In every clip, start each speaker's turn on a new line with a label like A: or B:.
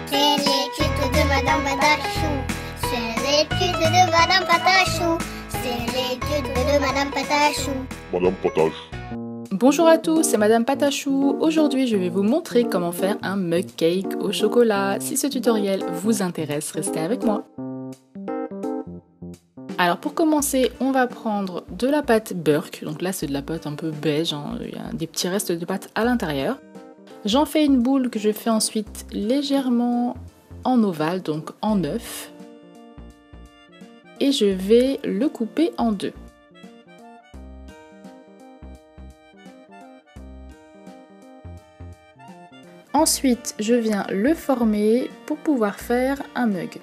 A: C'est l'étude de Madame Patachou. C'est l'étude de Madame Patachou. C'est l'étude de Madame Patachou.
B: Madame Patache.
C: Bonjour à tous, c'est Madame Patachou. Aujourd'hui, je vais vous montrer comment faire un mug cake au chocolat. Si ce tutoriel vous intéresse, restez avec moi. Alors pour commencer, on va prendre de la pâte Burke. Donc là, c'est de la pâte un peu beige, hein. Il y a des petits restes de pâte à l'intérieur. J'en fais une boule que je fais ensuite légèrement en ovale, donc en œuf. Et je vais le couper en deux. Ensuite, je viens le former pour pouvoir faire un mug.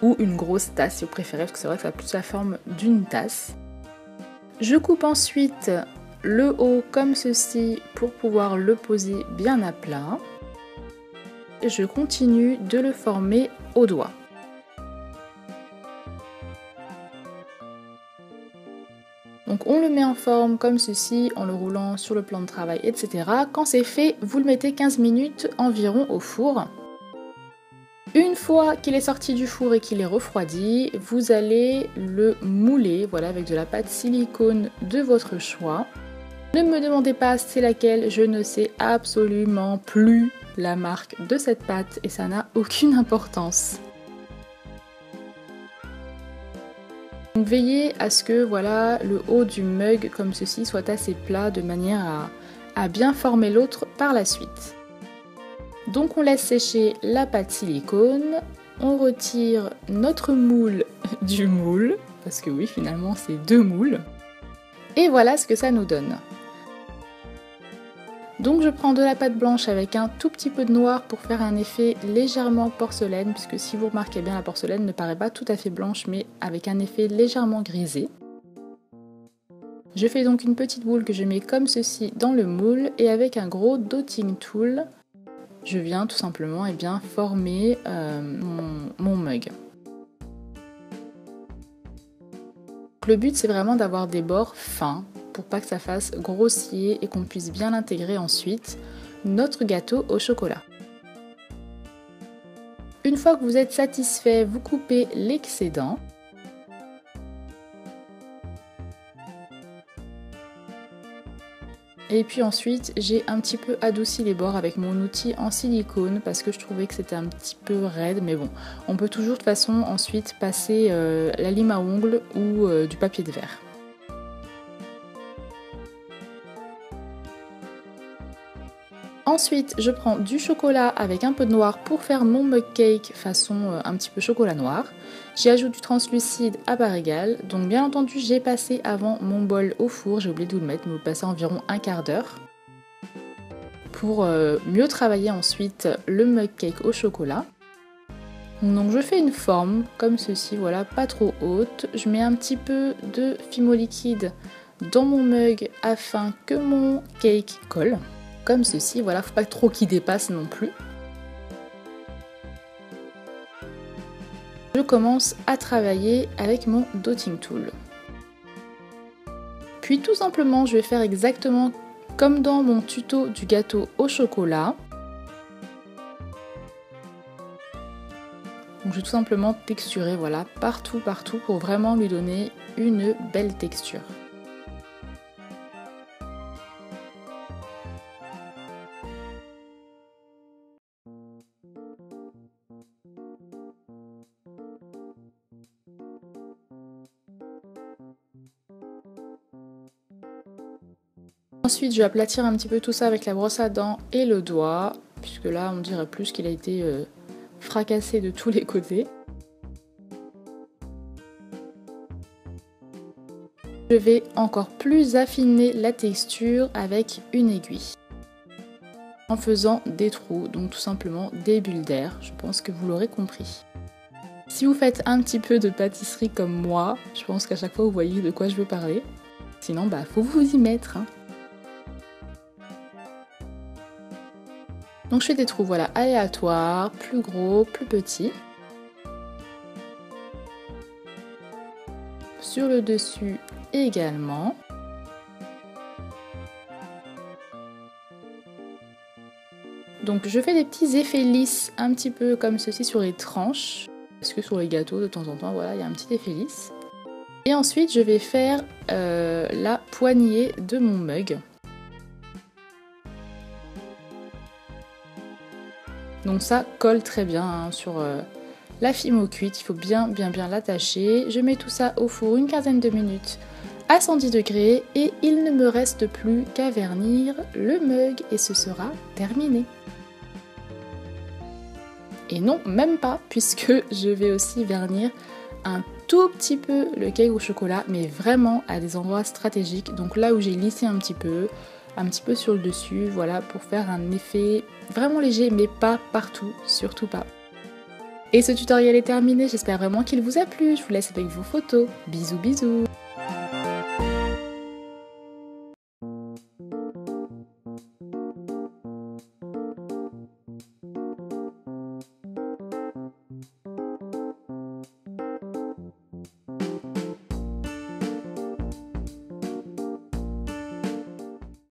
C: Ou une grosse tasse si vous préférez, parce que c'est vrai que ça a plus la forme d'une tasse. Je coupe ensuite le haut comme ceci pour pouvoir le poser bien à plat. Et je continue de le former au doigt. Donc on le met en forme comme ceci, en le roulant sur le plan de travail, etc. Quand c'est fait, vous le mettez 15 minutes environ au four. Une fois qu'il est sorti du four et qu'il est refroidi, vous allez le mouler, voilà, avec de la pâte silicone de votre choix. Ne me demandez pas c'est laquelle, je ne sais absolument plus la marque de cette pâte et ça n'a aucune importance. Donc veillez à ce que voilà, le haut du mug comme ceci soit assez plat de manière à bien former l'autre par la suite. Donc on laisse sécher la pâte silicone, on retire notre moule du moule, parce que oui finalement c'est deux moules, et voilà ce que ça nous donne. Donc je prends de la pâte blanche avec un tout petit peu de noir pour faire un effet légèrement porcelaine, puisque si vous remarquez bien la porcelaine ne paraît pas tout à fait blanche mais avec un effet légèrement grisé. Je fais donc une petite boule que je mets comme ceci dans le moule et avec un gros dotting tool, je viens tout simplement former mon mug. Le but c'est vraiment d'avoir des bords fins pour pas que ça fasse grossier et qu'on puisse bien intégrer ensuite notre gâteau au chocolat. Une fois que vous êtes satisfait, vous coupez l'excédent. Et puis ensuite, j'ai un petit peu adouci les bords avec mon outil en silicone parce que je trouvais que c'était un petit peu raide. Mais bon, on peut toujours de toute façon ensuite passer la lime à ongles ou du papier de verre. Ensuite, je prends du chocolat avec un peu de noir pour faire mon mug cake façon un petit peu chocolat noir. J'y ajoute du translucide à part égale. Donc bien entendu, j'ai passé avant mon bol au four. J'ai oublié de vous le mettre, mais vous passez environ un quart d'heure pour mieux travailler ensuite le mug cake au chocolat. Donc je fais une forme comme ceci, voilà, pas trop haute. Je mets un petit peu de fimo liquide dans mon mug afin que mon cake colle. Comme ceci, voilà, faut pas trop qu'il dépasse non plus. Je commence à travailler avec mon dotting tool. Puis tout simplement, je vais faire exactement comme dans mon tuto du gâteau au chocolat. Donc je vais tout simplement texturer, voilà, partout pour vraiment lui donner une belle texture. Ensuite, je vais aplatir un petit peu tout ça avec la brosse à dents et le doigt, puisque là, on dirait plus qu'il a été fracassé de tous les côtés. Je vais encore plus affiner la texture avec une aiguille, en faisant des trous, donc tout simplement des bulles d'air, je pense que vous l'aurez compris. Si vous faites un petit peu de pâtisserie comme moi, je pense qu'à chaque fois vous voyez de quoi je veux parler. Sinon, bah faut vous y mettre, hein. Donc je fais des trous, voilà, aléatoires, plus gros, plus petits. Sur le dessus également. Donc je fais des petits effets lisses, un petit peu comme ceci sur les tranches. Parce que sur les gâteaux, de temps en temps, voilà, il y a un petit effet lisse. Et ensuite, je vais faire la poignée de mon mug. Donc ça colle très bien hein, sur la Fimo cuite. Il faut bien l'attacher. Je mets tout ça au four une quinzaine de minutes à 110 degrés. Et il ne me reste plus qu'à vernir le mug et ce sera terminé. Et non, même pas, puisque je vais aussi vernir un tout petit peu le cake au chocolat, mais vraiment à des endroits stratégiques. Donc là où j'ai lissé un petit peu sur le dessus, voilà, pour faire un effet vraiment léger, mais pas partout, surtout pas. Et ce tutoriel est terminé, j'espère vraiment qu'il vous a plu. Je vous laisse avec vos photos. Bisous bisous.